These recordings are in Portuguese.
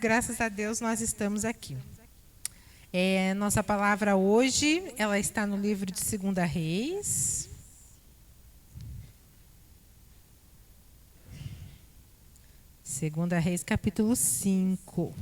graças a Deus nós estamos aqui. Nossa palavra hoje, ela está no livro de 2 Reis. Segunda Reis, capítulo 5.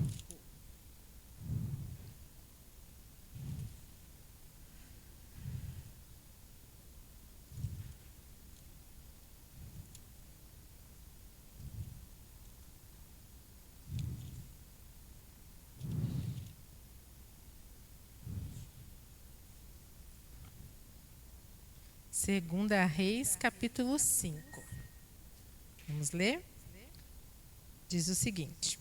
Segunda Reis, capítulo 5. Vamos ler? Diz o seguinte: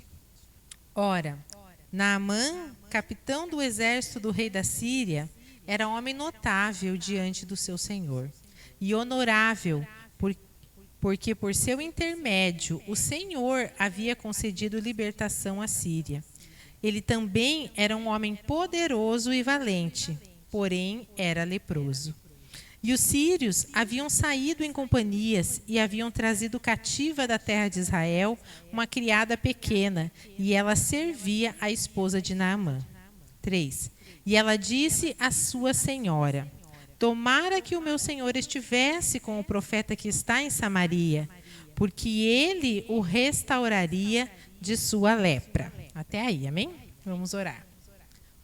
Ora, Naamã, capitão do exército do rei da Síria, era homem notável diante do seu senhor e honorável, porque por seu intermédio o Senhor havia concedido libertação à Síria. Ele também era um homem poderoso e valente, porém era leproso. E os sírios haviam saído em companhias e haviam trazido cativa da terra de Israel uma criada pequena, e ela servia a esposa de Naamã. 3. E ela disse à sua senhora: Tomara que o meu senhor estivesse com o profeta que está em Samaria, porque ele o restauraria de sua lepra. Até aí, amém? Vamos orar.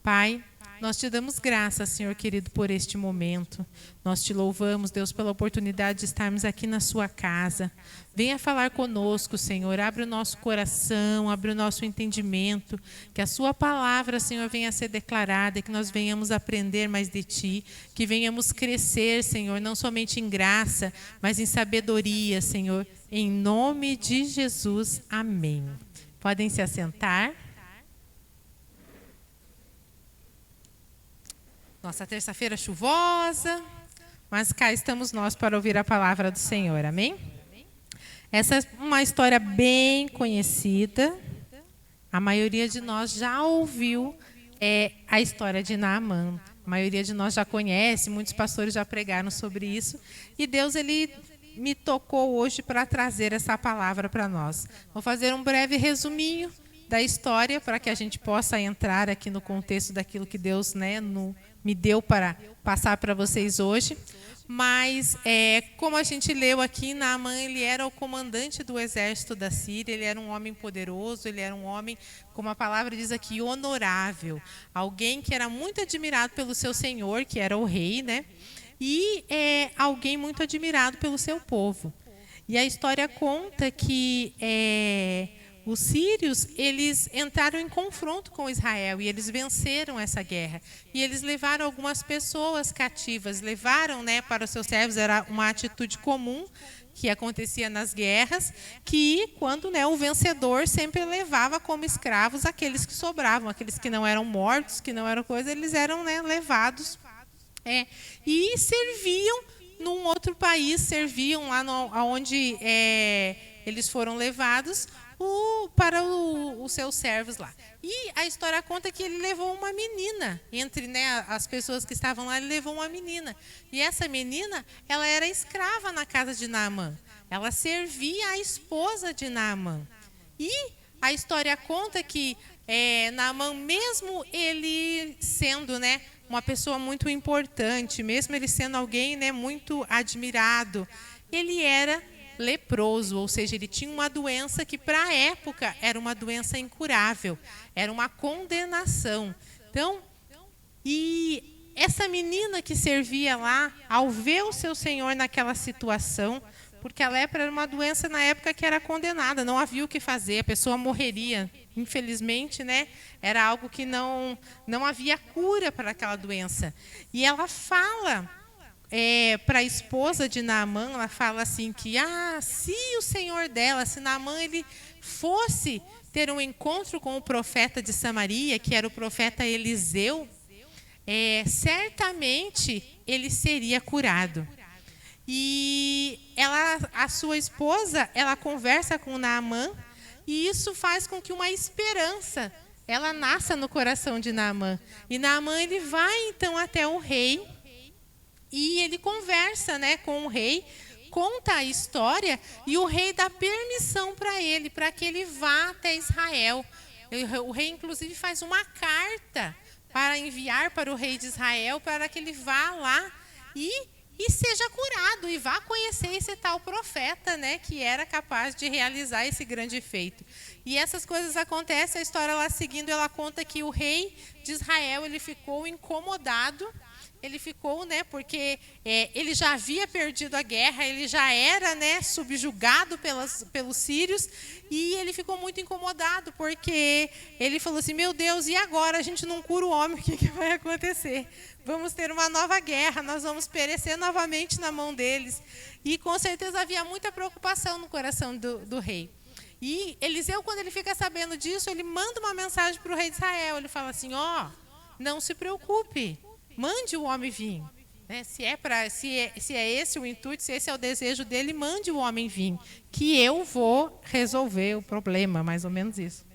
Pai, nós te damos graças, Senhor querido, por este momento. Nós te louvamos, Deus, pela oportunidade de estarmos aqui na sua casa. Venha falar conosco, Senhor. Abre o nosso coração, abre o nosso entendimento. Que a sua palavra, Senhor, venha a ser declarada, que nós venhamos aprender mais de ti. Que venhamos crescer, Senhor, não somente em graça, mas em sabedoria, Senhor. Em nome de Jesus, amém. Podem se assentar. Nossa terça-feira chuvosa, mas cá estamos nós para ouvir a palavra do Senhor, amém? Essa é uma história bem conhecida, a maioria de nós já ouviu a história de Naamã. A maioria de nós já conhece, muitos pastores já pregaram sobre isso, e Deus, ele me tocou hoje para trazer essa palavra para nós. Vou fazer um breve resuminho da história para que a gente possa entrar aqui no contexto daquilo que Deus, me deu para passar para vocês hoje. Mas, como a gente leu aqui, Naamã, ele era o comandante do exército da Síria, ele era um homem poderoso, ele era um homem, como a palavra diz aqui, honorável. Alguém que era muito admirado pelo seu senhor, que era o rei, e alguém muito admirado pelo seu povo. E a história conta que os sírios, eles entraram em confronto com Israel e eles venceram essa guerra. E eles levaram algumas pessoas cativas, levaram para os seus servos, era uma atitude comum que acontecia nas guerras, que quando o vencedor sempre levava como escravos aqueles que sobravam, aqueles que não eram mortos, que não eram coisa, eles eram levados e serviam num outro país, serviam lá onde eles foram levados, para os seus servos lá. E a história conta que ele levou uma menina, entre as pessoas que estavam lá, ele levou uma menina. E essa menina, ela era escrava na casa de Naamã. Ela servia a esposa de Naamã. E a história conta que Naamã, mesmo ele sendo uma pessoa muito importante, mesmo ele sendo alguém muito admirado, ele era leproso, ou seja, ele tinha uma doença que para a época era uma doença incurável, era uma condenação. Então, e essa menina que servia lá, ao ver o seu senhor naquela situação, porque a lepra era uma doença na época que era condenada, não havia o que fazer, a pessoa morreria. Infelizmente, era algo que não havia cura para aquela doença. E ela fala para a esposa de Naamã, ela fala assim que se o senhor dela, se Naamã ele fosse ter um encontro com o profeta de Samaria, que era o profeta Eliseu, certamente ele seria curado. E a sua esposa, ela conversa com Naamã, e isso faz com que uma esperança ela nasça no coração de Naamã. E Naamã, ele vai então até o rei, e ele conversa com o rei, conta a história, e o rei dá permissão para ele, para que ele vá até Israel, O rei, inclusive, faz uma carta para enviar para o rei de Israel, para que ele vá lá e seja curado, e vá conhecer esse tal profeta, né, que era capaz de realizar esse grande feito. E essas coisas acontecem, a história lá seguindo, ela conta que o rei de Israel, ele ficou incomodado. Ele ficou, né, porque ele já havia perdido a guerra, ele já era, né, subjugado pelos sírios, e ele ficou muito incomodado, porque ele falou assim, meu Deus, e agora? A gente não cura o homem, o que vai acontecer? Vamos ter uma nova guerra, nós vamos perecer novamente na mão deles. E com certeza havia muita preocupação no coração do rei. E Eliseu, quando ele fica sabendo disso, ele manda uma mensagem para o rei de Israel, ele fala assim, não se preocupe, mande o homem vir. Né? Se é esse o intuito, se esse é o desejo dele, mande o homem vir, que eu vou resolver o problema, mais ou menos isso.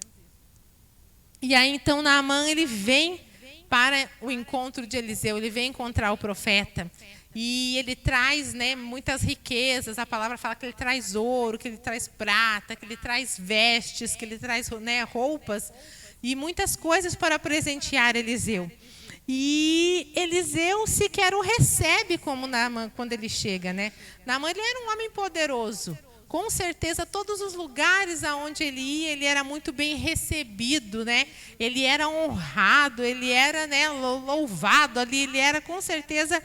E aí, então, Naamã, ele vem para o encontro de Eliseu, ele vem encontrar o profeta. E ele traz, né, muitas riquezas, a palavra fala que ele traz ouro, que ele traz prata, que ele traz vestes, que ele traz, né, roupas, e muitas coisas para presentear Eliseu. E Eliseu sequer o recebe como Naamã quando ele chega, né? Naamã, ele era um homem poderoso. Com certeza, todos os lugares aonde ele ia, ele era muito bem recebido, né? Ele era honrado, ele era, né, louvado ali, ele era com certeza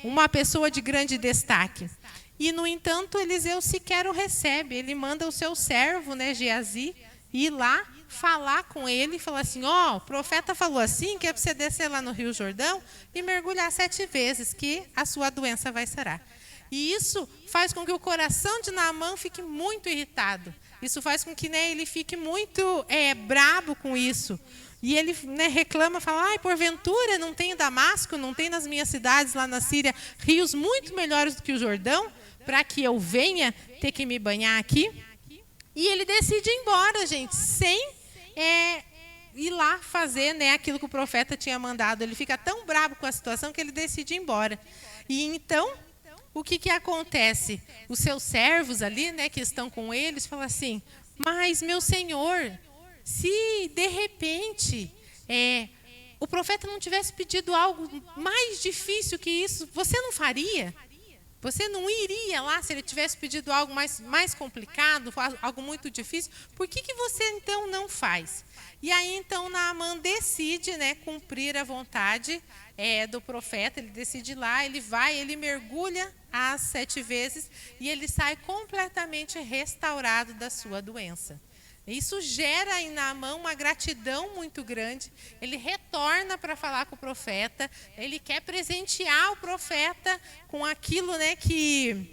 uma pessoa de grande destaque. E, no entanto, Eliseu sequer o recebe. Ele manda o seu servo, né, Geazi, ir lá falar com ele e falar assim, o profeta falou assim, que é para você descer lá no Rio Jordão e mergulhar 7 vezes, que a sua doença vai sarar. E isso faz com que o coração de Naamã fique muito irritado. Isso faz com que, né, ele fique muito brabo com isso. E ele, né, reclama, fala, porventura não tem em Damasco, não tem nas minhas cidades lá na Síria rios muito melhores do que o Jordão, para que eu venha ter que me banhar aqui? E ele decide ir embora, gente, sem ir lá fazer, né, aquilo que o profeta tinha mandado. Ele fica tão brabo com a situação que ele decide ir embora. E então, o que acontece? Os seus servos ali, né, que estão com eles, falam assim, mas, meu senhor, se de repente o profeta não tivesse pedido algo mais difícil que isso, você não faria? Você não iria lá se ele tivesse pedido algo mais complicado, algo muito difícil? Por que você então não faz? E aí então Naamã decide, né, cumprir a vontade do profeta. Ele decide ir lá, ele vai, ele mergulha as 7 vezes e ele sai completamente restaurado da sua doença. Isso gera em Naamã uma gratidão muito grande. Ele retorna para falar com o profeta, ele quer presentear o profeta com aquilo, né, que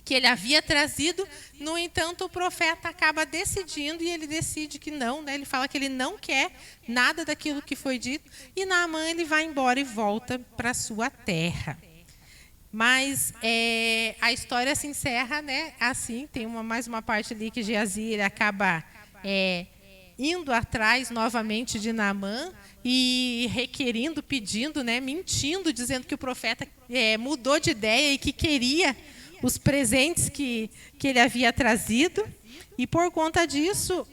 ele havia trazido. No entanto, o profeta acaba decidindo e ele decide que não, né? Ele fala que ele não quer nada daquilo que foi dito. E Naamã, ele vai embora e volta para a sua terra. Mas a história se encerra, né, assim. Tem mais uma parte ali que Geazi ele acaba indo atrás novamente de Naamã e requerindo, pedindo, né, mentindo, dizendo que o profeta mudou de ideia e que queria os presentes que ele havia trazido. E por conta disso,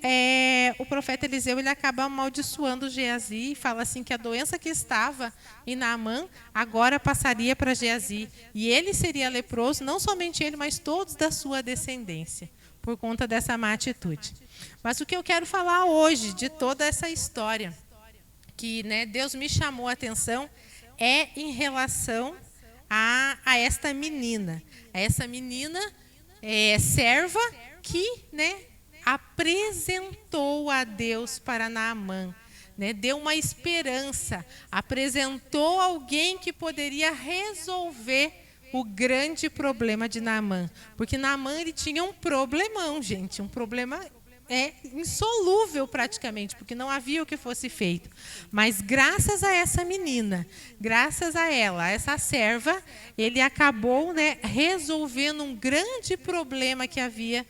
o profeta Eliseu ele acaba amaldiçoando Geazi e fala assim que a doença que estava em Naamã agora passaria para Geazi. E ele seria leproso, não somente ele, mas todos da sua descendência, por conta dessa má atitude. Mas o que eu quero falar hoje de toda essa história, que, né, Deus me chamou a atenção, é em relação a esta menina. Essa menina serva que, né, apresentou a Deus para Naamã, né, deu uma esperança, apresentou alguém que poderia resolver o grande problema de Naamã. Porque Naamã ele tinha um problemão, gente, um problema insolúvel praticamente, porque não havia o que fosse feito. Mas graças a essa menina, graças a ela, a essa serva, ele acabou, né, resolvendo um grande problema que havia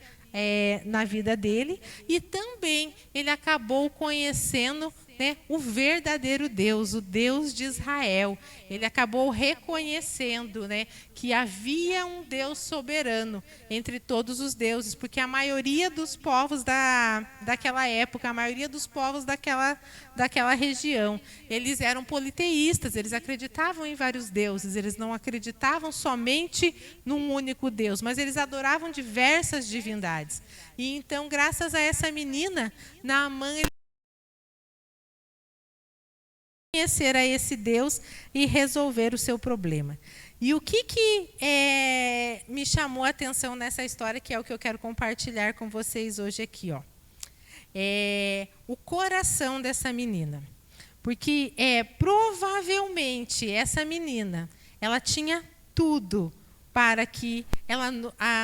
na vida dele, e também ele acabou conhecendo né, o verdadeiro Deus, o Deus de Israel. Ele acabou reconhecendo, né, que havia um Deus soberano entre todos os deuses, porque a maioria dos povos daquela época, a maioria dos povos daquela região, eles eram politeístas, eles acreditavam em vários deuses, eles não acreditavam somente num único Deus, mas eles adoravam diversas divindades. E então, graças a essa menina, Naamã, ele conhecer a esse Deus e resolver o seu problema. E o que me chamou a atenção nessa história, que é o que eu quero compartilhar com vocês hoje aqui, ó, o coração dessa menina. Porque provavelmente essa menina, ela tinha tudo para que ela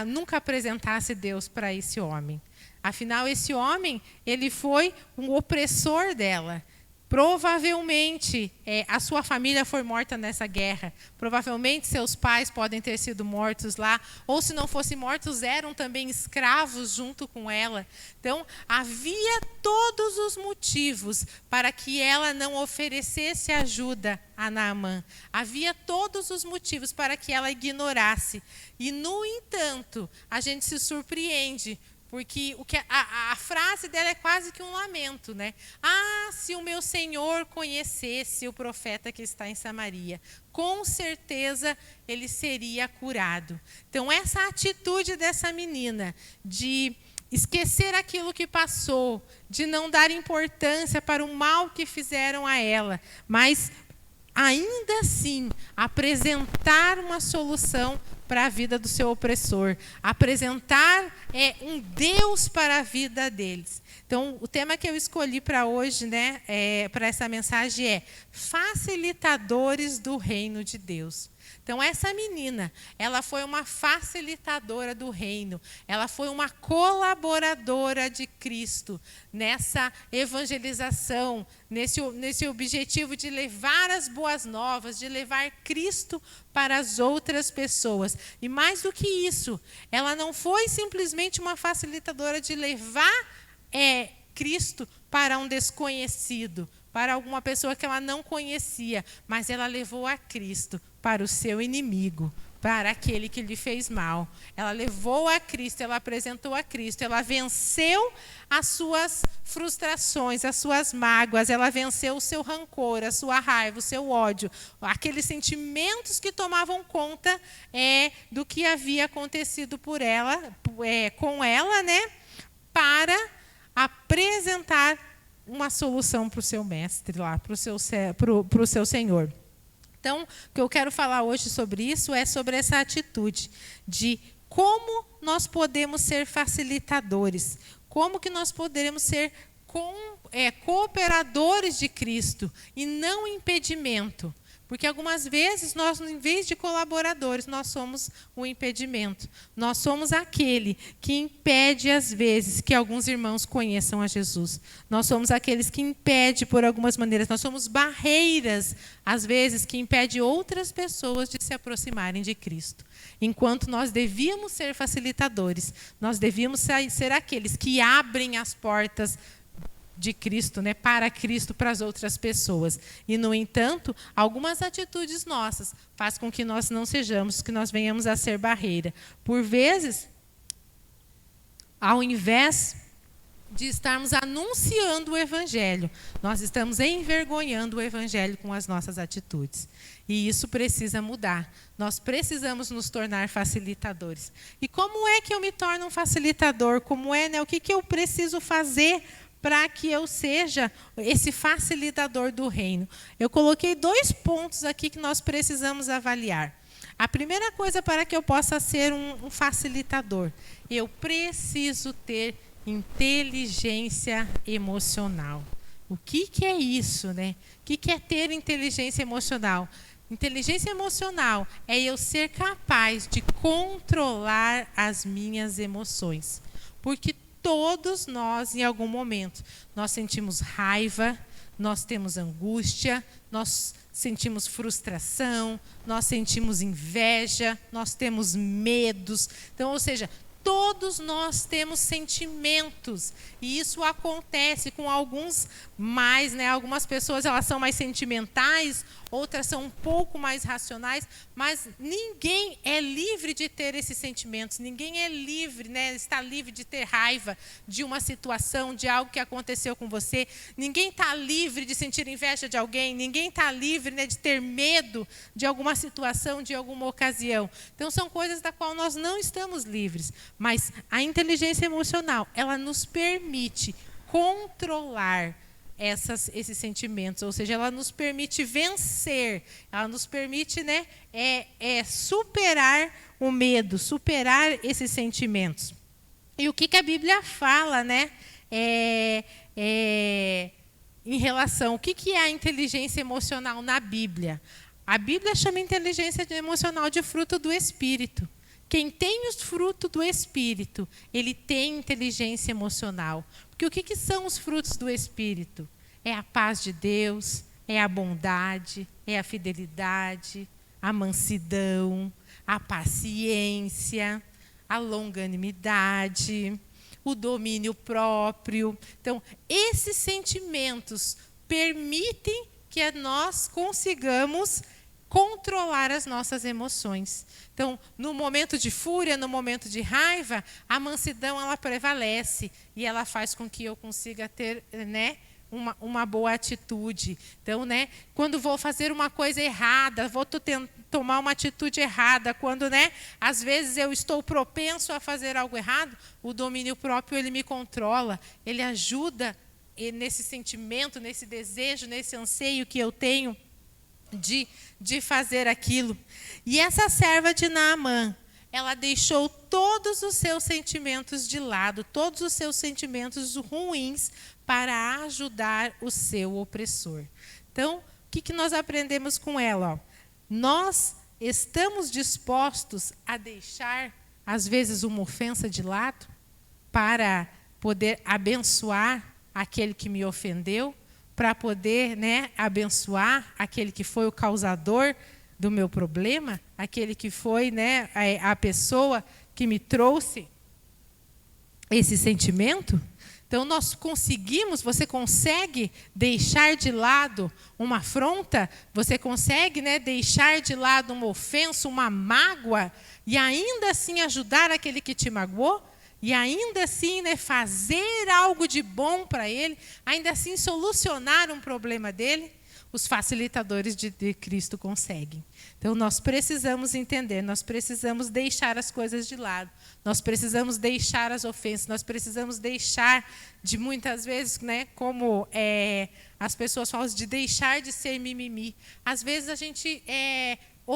nunca apresentasse Deus para esse homem. Afinal, esse homem, ele foi um opressor dela. Provavelmente a sua família foi morta nessa guerra. Provavelmente seus pais podem ter sido mortos lá. Ou se não fossem mortos, eram também escravos junto com ela. Então, havia todos os motivos para que ela não oferecesse ajuda a Naamã. Havia todos os motivos para que ela ignorasse. E, no entanto, a gente se surpreende. Porque a frase dela é quase que um lamento, né? Ah, se o meu Senhor conhecesse o profeta que está em Samaria, com certeza ele seria curado. Então, essa atitude dessa menina de esquecer aquilo que passou, de não dar importância para o mal que fizeram a ela, mas ainda assim apresentar uma solução para a vida do seu opressor, apresentar um Deus para a vida deles. Então, o tema que eu escolhi para hoje, né, para essa mensagem é facilitadores do reino de Deus. Então, essa menina, ela foi uma facilitadora do reino, ela foi uma colaboradora de Cristo nessa evangelização, nesse objetivo de levar as boas novas, de levar Cristo para as outras pessoas. E mais do que isso, ela não foi simplesmente uma facilitadora de levar Cristo para um desconhecido, para alguma pessoa que ela não conhecia, mas ela levou a Cristo para o seu inimigo, para aquele que lhe fez mal. Ela levou a Cristo, ela apresentou a Cristo, ela venceu as suas frustrações, as suas mágoas, ela venceu o seu rancor, a sua raiva, o seu ódio, aqueles sentimentos que tomavam conta do que havia acontecido por ela, com ela, né, para apresentar uma solução para o seu mestre lá, para o seu Senhor. Então, o que eu quero falar hoje sobre isso é sobre essa atitude de como nós podemos ser facilitadores, como que nós poderemos ser cooperadores de Cristo e não impedimento. Porque algumas vezes nós, em vez de colaboradores, nós somos um impedimento. Nós somos aquele que impede, às vezes, que alguns irmãos conheçam a Jesus. Nós somos aqueles que impede, por algumas maneiras, nós somos barreiras, às vezes, que impede outras pessoas de se aproximarem de Cristo. Enquanto nós devíamos ser facilitadores, nós devíamos ser aqueles que abrem as portas de Cristo, né, para Cristo, para as outras pessoas. E, no entanto, algumas atitudes nossas fazem com que nós não sejamos, que nós venhamos a ser barreira. Por vezes, ao invés de estarmos anunciando o Evangelho, nós estamos envergonhando o Evangelho com as nossas atitudes. E isso precisa mudar. Nós precisamos nos tornar facilitadores. E como é que eu me torno um facilitador? Como é, né? O que eu preciso fazer para que eu seja esse facilitador do reino? Eu coloquei 2 pontos aqui que nós precisamos avaliar. A primeira coisa, para que eu possa ser um facilitador, eu preciso ter inteligência emocional. O que é isso, né? O que é ter inteligência emocional? Inteligência emocional é eu ser capaz de controlar as minhas emoções. Porque todos nós, em algum momento, nós sentimos raiva, nós temos angústia, nós sentimos frustração, nós sentimos inveja, nós temos medos. Então, ou seja, Todos nós temos sentimentos, e isso acontece com alguns mais, né? Algumas pessoas elas são mais sentimentais, outras são um pouco mais racionais, mas ninguém é livre de ter esses sentimentos, ninguém é livre, né? Está livre de ter raiva de uma situação, de algo que aconteceu com você, ninguém está livre de sentir inveja de alguém, ninguém está livre, né, de ter medo de alguma situação, de alguma ocasião. Então são coisas da qual nós não estamos livres, mas a inteligência emocional, ela nos permite controlar esses sentimentos, ou seja, ela nos permite vencer, ela nos permite, né, superar o medo, superar esses sentimentos. E o que a Bíblia fala, né, em relação, o que é a inteligência emocional na Bíblia? A Bíblia chama a inteligência emocional de fruto do Espírito. Quem tem os frutos do Espírito, ele tem inteligência emocional. Porque o que são os frutos do Espírito? É a paz de Deus, é a bondade, é a fidelidade, a mansidão, a paciência, a longanimidade, o domínio próprio. Então, esses sentimentos permitem que nós consigamos controlar as nossas emoções. Então, no momento de fúria, no momento de raiva, a mansidão ela prevalece e ela faz com que eu consiga ter, né, uma boa atitude. Então, né, quando vou fazer uma coisa errada, vou tomar uma atitude errada, quando, né, às vezes eu estou propenso a fazer algo errado, o domínio próprio ele me controla, ele ajuda nesse sentimento, nesse desejo, nesse anseio que eu tenho de fazer aquilo. E essa serva de Naamã, ela deixou todos os seus sentimentos de lado, todos os seus sentimentos ruins, para ajudar o seu opressor. Então, o que nós aprendemos com ela? Ó, nós estamos dispostos a deixar, às vezes, uma ofensa de lado, para poder abençoar aquele que me ofendeu, para poder, né, abençoar aquele que foi o causador do meu problema, aquele que foi, né, a pessoa que me trouxe esse sentimento. Então, você consegue deixar de lado uma afronta, você consegue, né, deixar de lado uma ofensa, uma mágoa, e ainda assim ajudar aquele que te magoou? E ainda assim, né, fazer algo de bom para ele, ainda assim solucionar um problema dele? Os facilitadores de Cristo conseguem. Então, nós precisamos entender, nós precisamos deixar as coisas de lado, nós precisamos deixar as ofensas, nós precisamos deixar de muitas vezes, né, como as pessoas falam, de deixar de ser mimimi. Às vezes a gente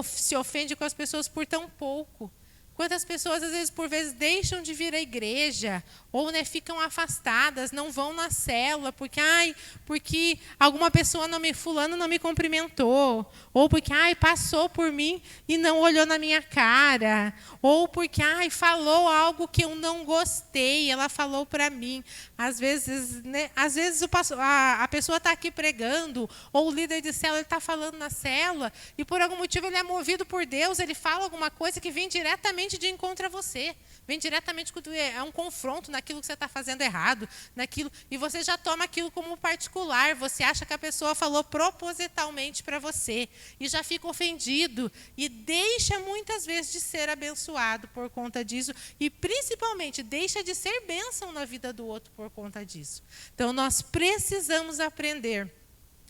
se ofende com as pessoas por tão pouco. Quantas pessoas, às vezes, por vezes, deixam de vir à igreja, ou, né, ficam afastadas, não vão na célula, porque alguma pessoa fulano não me cumprimentou, ou porque passou por mim e não olhou na minha cara, ou porque falou algo que eu não gostei, ela falou para mim. Às vezes, né, a pessoa está aqui pregando, ou o líder de célula está falando na célula, e por algum motivo ele é movido por Deus, ele fala alguma coisa que vem diretamente de encontro a você, vem diretamente, é um confronto naquilo que você está fazendo errado, naquilo, e você já toma aquilo como particular, você acha que a pessoa falou propositalmente para você, e já fica ofendido, e deixa muitas vezes de ser abençoado por conta disso, e principalmente deixa de ser bênção na vida do outro por conta disso. Então, nós precisamos aprender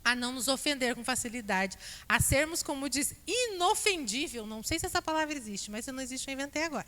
a não nos ofender com facilidade, a sermos, como diz, inofendível. Não sei se essa palavra existe, mas se não existe, eu inventei agora.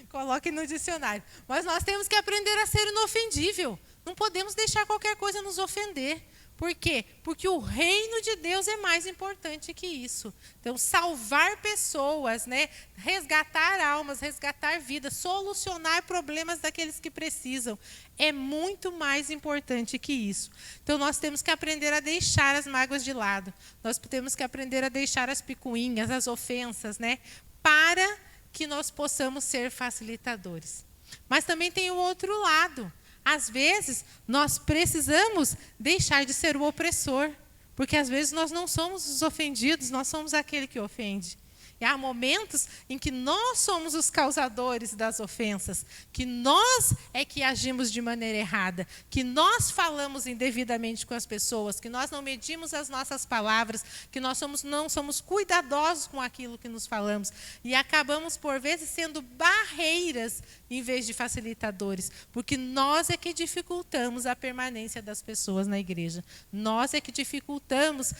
Coloque no dicionário. Mas nós temos que aprender a ser inofendível. Não podemos deixar qualquer coisa nos ofender. Por quê? Porque o reino de Deus é mais importante que isso. Então, salvar pessoas, né? Resgatar almas, resgatar vidas, solucionar problemas daqueles que precisam, é muito mais importante que isso. Então, nós temos que aprender a deixar as mágoas de lado. Nós temos que aprender a deixar as picuinhas, as ofensas, né? Para que nós possamos ser facilitadores. Mas também tem o outro lado. Às vezes, nós precisamos deixar de ser o opressor, porque às vezes nós não somos os ofendidos, nós somos aquele que ofende. há momentos em que nós somos os causadores das ofensas, que nós é que agimos de maneira errada, que nós falamos indevidamente com as pessoas, que nós não medimos as nossas palavras, que nós não somos cuidadosos com aquilo que nos falamos e acabamos, por vezes, sendo barreiras em vez de facilitadores, porque nós é que dificultamos a permanência das pessoas na igreja. Nós é que dificultamos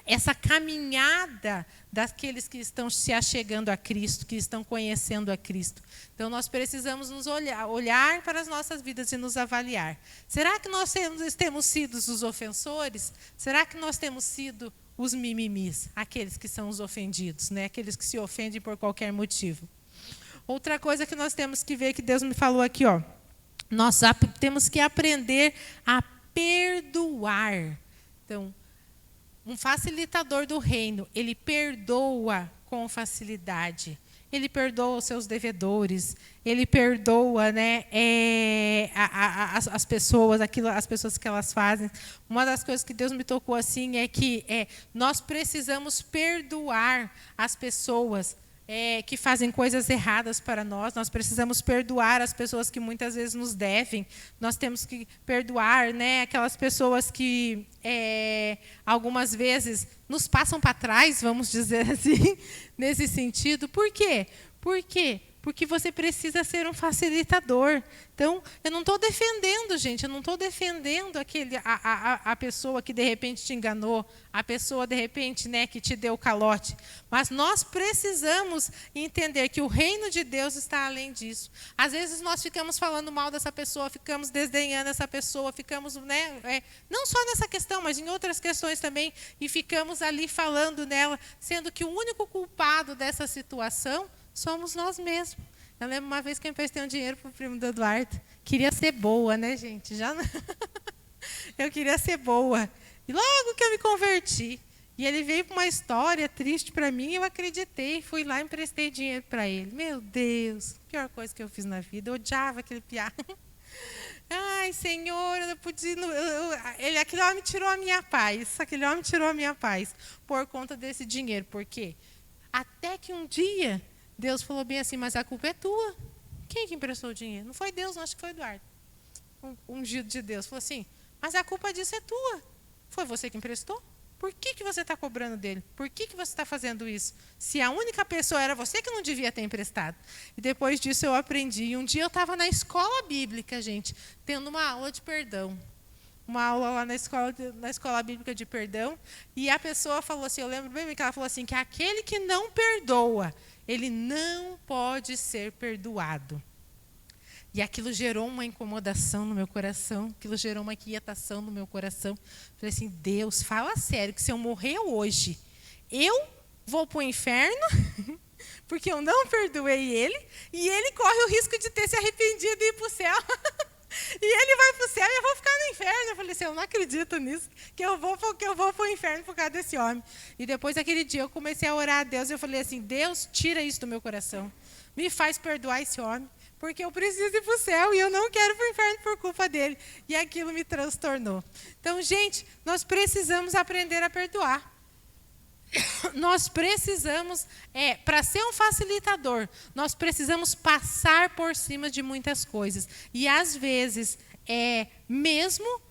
essa caminhada daqueles que estão se achegando a Cristo, que estão conhecendo a Cristo. Então, nós precisamos nos olhar para as nossas vidas e nos avaliar. Será que nós temos sido os ofensores? Será que nós temos sido os mimimis, aqueles que são os ofendidos, né? Aqueles que se ofendem por qualquer motivo? Outra coisa que nós temos que ver, que Deus me falou aqui, ó, nós temos que aprender a perdoar. Então, um facilitador do reino, ele perdoa com facilidade. Ele perdoa os seus devedores, ele perdoa, né, as pessoas, as pessoas que elas fazem. Uma das coisas que Deus me tocou assim é que nós precisamos perdoar as pessoas que fazem coisas erradas para nós precisamos perdoar as pessoas que muitas vezes nos devem, nós temos que perdoar, né, aquelas pessoas que algumas vezes nos passam para trás, vamos dizer assim, nesse sentido. Por quê? Porque você precisa ser um facilitador. Então, eu não estou defendendo, gente, eu não estou defendendo a pessoa que de repente te enganou, a pessoa de repente, né, que te deu calote. Mas nós precisamos entender que o reino de Deus está além disso. Às vezes nós ficamos falando mal dessa pessoa, ficamos desdenhando essa pessoa, ficamos, né, não só nessa questão, mas em outras questões também, e ficamos ali falando nela, sendo que o único culpado dessa situação somos nós mesmos. Eu lembro uma vez que eu emprestei um dinheiro para o primo do Eduardo. Queria ser boa, né, gente? Já não... Eu queria ser boa. E logo que eu me converti, e ele veio com uma história triste para mim, eu acreditei, fui lá e emprestei dinheiro para ele. Meu Deus, pior coisa que eu fiz na vida. Eu odiava aquele piá. Ai, Senhor, eu não podia... Aquele homem tirou a minha paz. Aquele homem tirou a minha paz por conta desse dinheiro. Por quê? Até que um dia... Deus falou bem assim, mas a culpa é tua. Quem que emprestou o dinheiro? Não foi Deus, não, acho que foi Eduardo. Um ungido de Deus. Falou assim, mas a culpa disso é tua. Foi você que emprestou? Por que você está cobrando dele? Por que você está fazendo isso? Se a única pessoa era você que não devia ter emprestado. E depois disso eu aprendi. E um dia eu estava na escola bíblica, gente, tendo uma aula de perdão. Uma aula lá na escola bíblica de perdão. E a pessoa falou assim, eu lembro bem que ela falou assim, que aquele que não perdoa, ele não pode ser perdoado. E aquilo gerou uma incomodação no meu coração, aquilo gerou uma inquietação no meu coração. Falei assim, Deus, fala sério, que se eu morrer hoje, eu vou para o inferno, porque eu não perdoei ele, e ele corre o risco de ter se arrependido e ir para o céu. E ele vai para o céu e eu vou ficar no inferno. Eu falei assim, eu não acredito nisso, que eu vou para o inferno por causa desse homem. E depois daquele dia eu comecei a orar a Deus. Eu falei assim, Deus, tira isso do meu coração. Me faz perdoar esse homem, porque eu preciso ir para o céu e eu não quero ir para o inferno por culpa dele. E aquilo me transtornou. Então, gente, nós precisamos aprender a perdoar. Nós precisamos, para ser um facilitador, nós precisamos passar por cima de muitas coisas. E, às vezes, mesmo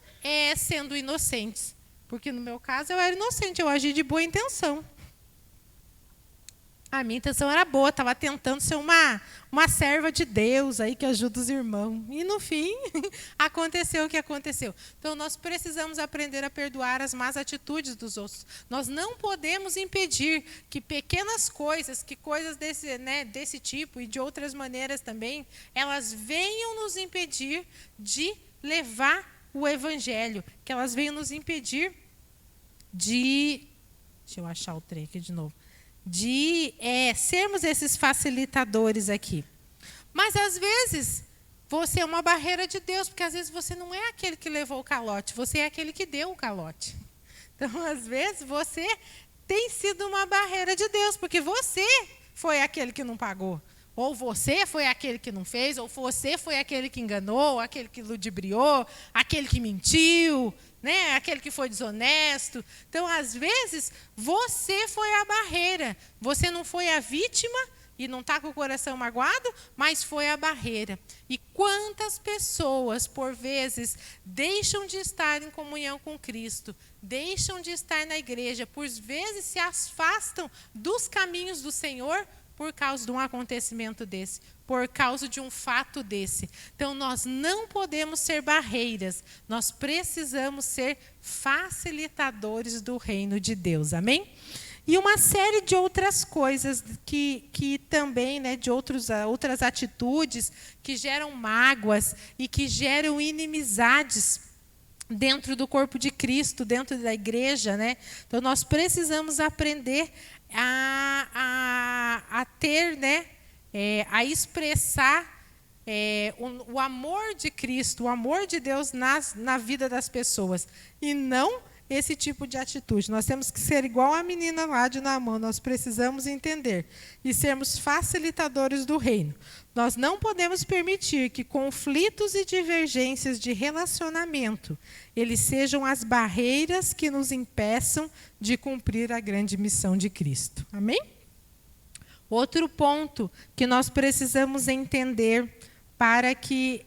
sendo inocentes. Porque, no meu caso, eu era inocente, eu agi de boa intenção. A minha intenção era boa, estava tentando ser uma serva de Deus aí que ajuda os irmãos. E, no fim, aconteceu o que aconteceu. Então, nós precisamos aprender a perdoar as más atitudes dos outros. Nós não podemos impedir que pequenas coisas, que coisas desse tipo e de outras maneiras também, elas venham nos impedir de levar o evangelho, que elas venham nos impedir de... Deixa eu achar o trem aqui de novo. De sermos esses facilitadores aqui. Mas, às vezes, você é uma barreira de Deus, porque, às vezes, você não é aquele que levou o calote, você é aquele que deu o calote. Então, às vezes, você tem sido uma barreira de Deus, porque você foi aquele que não pagou. Ou você foi aquele que não fez, ou você foi aquele que enganou, aquele que ludibriou, aquele que mentiu, né? Aquele que foi desonesto. Então, às vezes, você foi a barreira. Você não foi a vítima e não está com o coração magoado, mas foi a barreira. E quantas pessoas, por vezes, deixam de estar em comunhão com Cristo, deixam de estar na igreja, por vezes se afastam dos caminhos do Senhor por causa de um acontecimento desse, por causa de um fato desse. Então, nós não podemos ser barreiras, nós precisamos ser facilitadores do reino de Deus, amém? E uma série de outras coisas que também, né, de outras atitudes que geram mágoas e que geram inimizades dentro do corpo de Cristo, dentro da igreja, né? Então, nós precisamos aprender a ter, né, a expressar o amor de Cristo, o amor de Deus na vida das pessoas, e não esse tipo de atitude. Nós temos que ser igual a menina lá de Naamã, nós precisamos entender e sermos facilitadores do reino. Nós não podemos permitir que conflitos e divergências de relacionamento, eles sejam as barreiras que nos impeçam de cumprir a grande missão de Cristo. Amém? Outro ponto que nós precisamos entender para que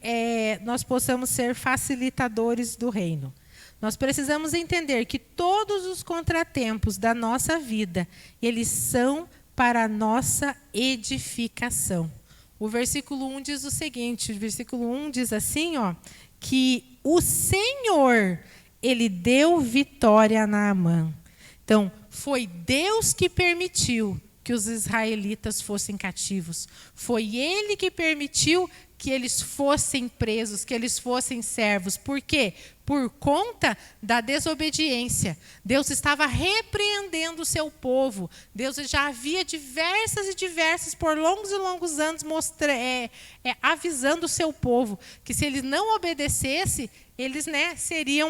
nós possamos ser facilitadores do reino. Nós precisamos entender que todos os contratempos da nossa vida, eles são para a nossa edificação. O versículo 1 diz o seguinte, o versículo 1 diz assim, ó, que o Senhor, ele deu vitória a Naamã. Então, foi Deus que permitiu que os israelitas fossem cativos. Foi Ele que permitiu que eles fossem presos, que eles fossem servos. Por quê? Por conta da desobediência. Deus estava repreendendo o seu povo. Deus já havia diversas, por longos e longos anos, avisando o seu povo que se eles não obedecessem, eles, né, seriam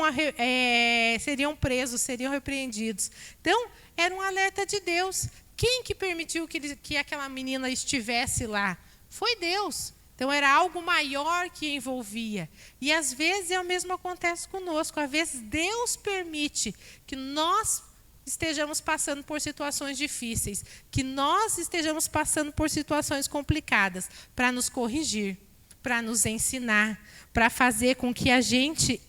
presos, seriam repreendidos. Então, era um alerta de Deus. Quem que permitiu que aquela menina estivesse lá? Foi Deus. Então, era algo maior que envolvia. E, às vezes, o mesmo acontece conosco. Às vezes, Deus permite que nós estejamos passando por situações difíceis, que nós estejamos passando por situações complicadas, para nos corrigir, para nos ensinar, para fazer com que a gente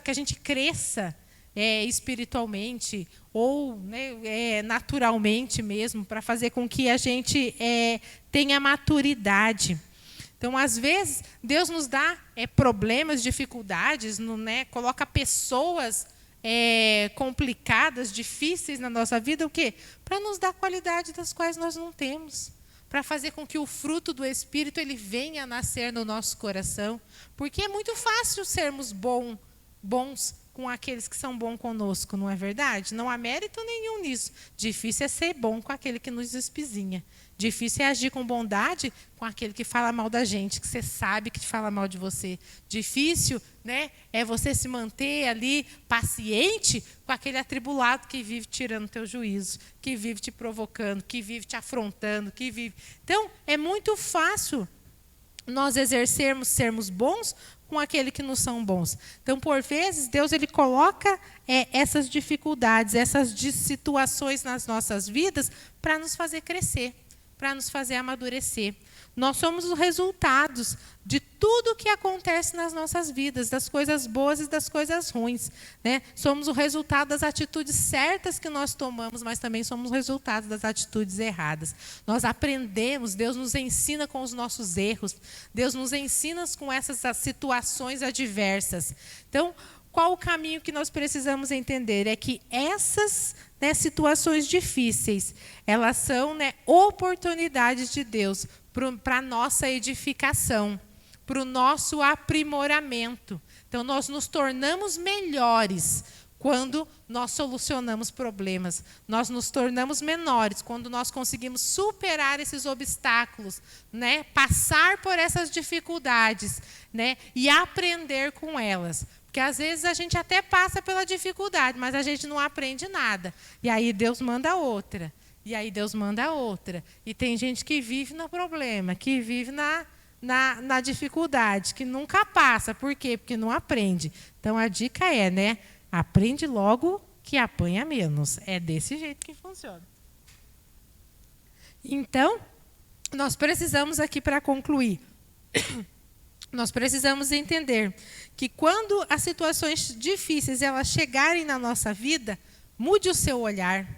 que a gente cresça espiritualmente, ou, né, naturalmente mesmo, para fazer com que a gente tenha maturidade. Então, às vezes, Deus nos dá problemas, dificuldades, né, coloca pessoas complicadas, difíceis na nossa vida, o quê? Para nos dar qualidade das quais nós não temos. Para fazer com que o fruto do Espírito ele venha a nascer no nosso coração. Porque é muito fácil sermos bons com aqueles que são bons conosco, não é verdade? Não há mérito nenhum nisso. Difícil é ser bom com aquele que nos espizinha. Difícil é agir com bondade com aquele que fala mal da gente, que você sabe que fala mal de você. Difícil, né, é você se manter ali paciente com aquele atribulado que vive tirando teu juízo, que vive te provocando, que vive te afrontando, que vive... Então, é muito fácil nós sermos bons com aquele que não são bons. Então, por vezes, Deus ele coloca essas dificuldades, essas situações nas nossas vidas para nos fazer crescer, para nos fazer amadurecer. Nós somos os resultados de tudo o que acontece nas nossas vidas, das coisas boas e das coisas ruins, né? Somos o resultado das atitudes certas que nós tomamos, mas também somos o resultado das atitudes erradas. Nós aprendemos, Deus nos ensina com os nossos erros, Deus nos ensina com essas situações adversas. Então, qual o caminho que nós precisamos entender? É que essas, né, situações difíceis, elas são, né, oportunidades de Deus para a nossa edificação, para o nosso aprimoramento. Então, nós nos tornamos melhores quando nós solucionamos problemas. Nós nos tornamos menores quando nós conseguimos superar esses obstáculos, né? Passar por essas dificuldades, né? E aprender com elas. Porque, às vezes, a gente até passa pela dificuldade, mas a gente não aprende nada. E aí, Deus manda outra. E aí Deus manda outra. E tem gente que vive no problema, que vive na dificuldade, que nunca passa. Por quê? Porque não aprende. Então, a dica é, né? Aprende logo que apanha menos. É desse jeito que funciona. Então, nós precisamos aqui, para concluir, nós precisamos entender que quando as situações difíceis elas chegarem na nossa vida, mude o seu olhar.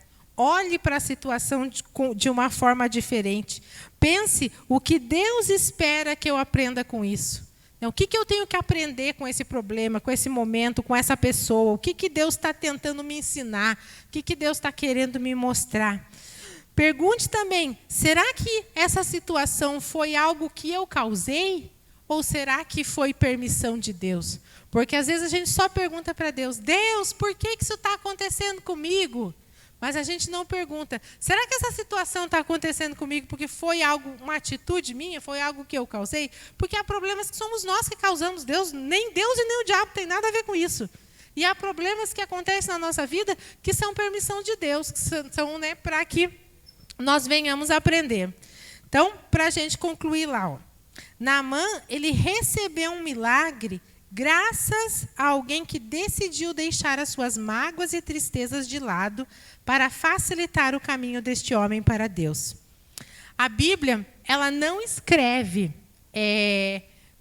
Olhe para a situação de uma forma diferente. Pense o que Deus espera que eu aprenda com isso. O que eu tenho que aprender com esse problema, com esse momento, com essa pessoa? O que Deus está tentando me ensinar? O que Deus está querendo me mostrar? Pergunte também, será que essa situação foi algo que eu causei? Ou será que foi permissão de Deus? Porque às vezes a gente só pergunta para Deus, Deus, por que isso está acontecendo comigo? Mas a gente não pergunta, será que essa situação está acontecendo comigo porque foi algo, uma atitude minha, foi algo que eu causei? Porque há problemas que somos nós que causamos, nem Deus e nem o diabo tem nada a ver com isso. E há problemas que acontecem na nossa vida que são permissão de Deus, que são, né, para que nós venhamos a aprender. Então, para a gente concluir lá, Naamã, ele recebeu um milagre graças a alguém que decidiu deixar as suas mágoas e tristezas de lado para facilitar o caminho deste homem para Deus. A Bíblia, ela não escreve,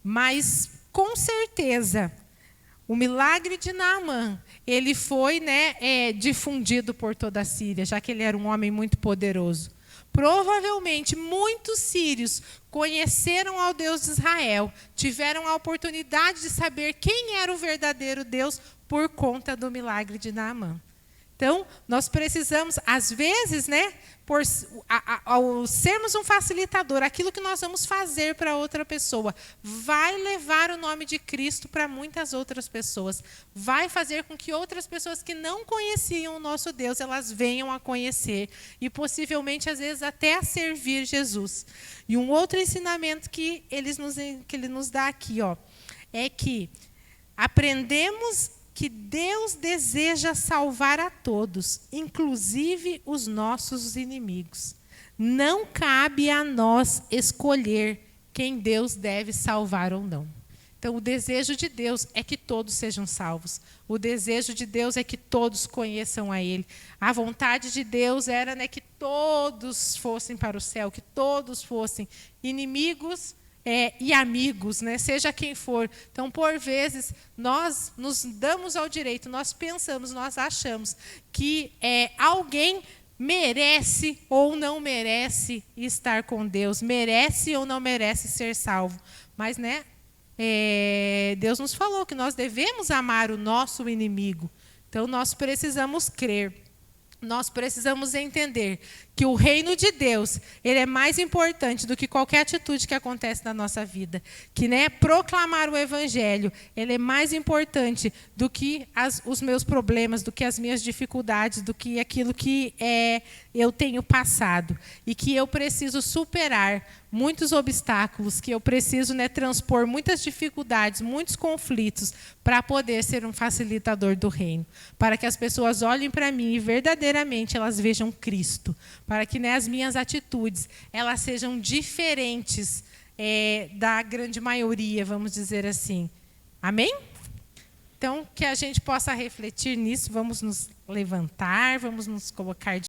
mas com certeza, o milagre de Naamã, ele foi, né, difundido por toda a Síria, já que ele era um homem muito poderoso. Provavelmente, muitos sírios conheceram ao Deus de Israel, tiveram a oportunidade de saber quem era o verdadeiro Deus por conta do milagre de Naamã. Então, nós precisamos, às vezes, né, ao sermos um facilitador, aquilo que nós vamos fazer para outra pessoa, vai levar o nome de Cristo para muitas outras pessoas. Vai fazer com que outras pessoas que não conheciam o nosso Deus, elas venham a conhecer. E possivelmente, às vezes, até a servir Jesus. E um outro ensinamento que ele nos dá aqui, é que aprendemos que Deus deseja salvar a todos, inclusive os nossos inimigos. Não cabe a nós escolher quem Deus deve salvar ou não. Então, o desejo de Deus é que todos sejam salvos. O desejo de Deus é que todos conheçam a Ele. A vontade de Deus era, né, que todos fossem para o céu, que todos fossem inimigos e amigos, né? Seja quem for. Então, por vezes, nós nos damos ao direito, nós pensamos, nós achamos que alguém merece ou não merece estar com Deus, merece ou não merece ser salvo. Mas, né, Deus nos falou que nós devemos amar o nosso inimigo. Então, nós precisamos crer. Nós precisamos entender que o reino de Deus, ele é mais importante do que qualquer atitude que acontece na nossa vida. Que, né, proclamar o evangelho, ele é mais importante do que os meus problemas, do que as minhas dificuldades, do que aquilo que eu tenho passado. E que eu preciso superar muitos obstáculos, que eu preciso, né, transpor muitas dificuldades, muitos conflitos, para poder ser um facilitador do reino. Para que as pessoas olhem para mim e verdadeiramente elas vejam Cristo. Para que, né, as minhas atitudes elas sejam diferentes da grande maioria, vamos dizer assim. Amém? Então, que a gente possa refletir nisso, vamos nos levantar, vamos nos colocar de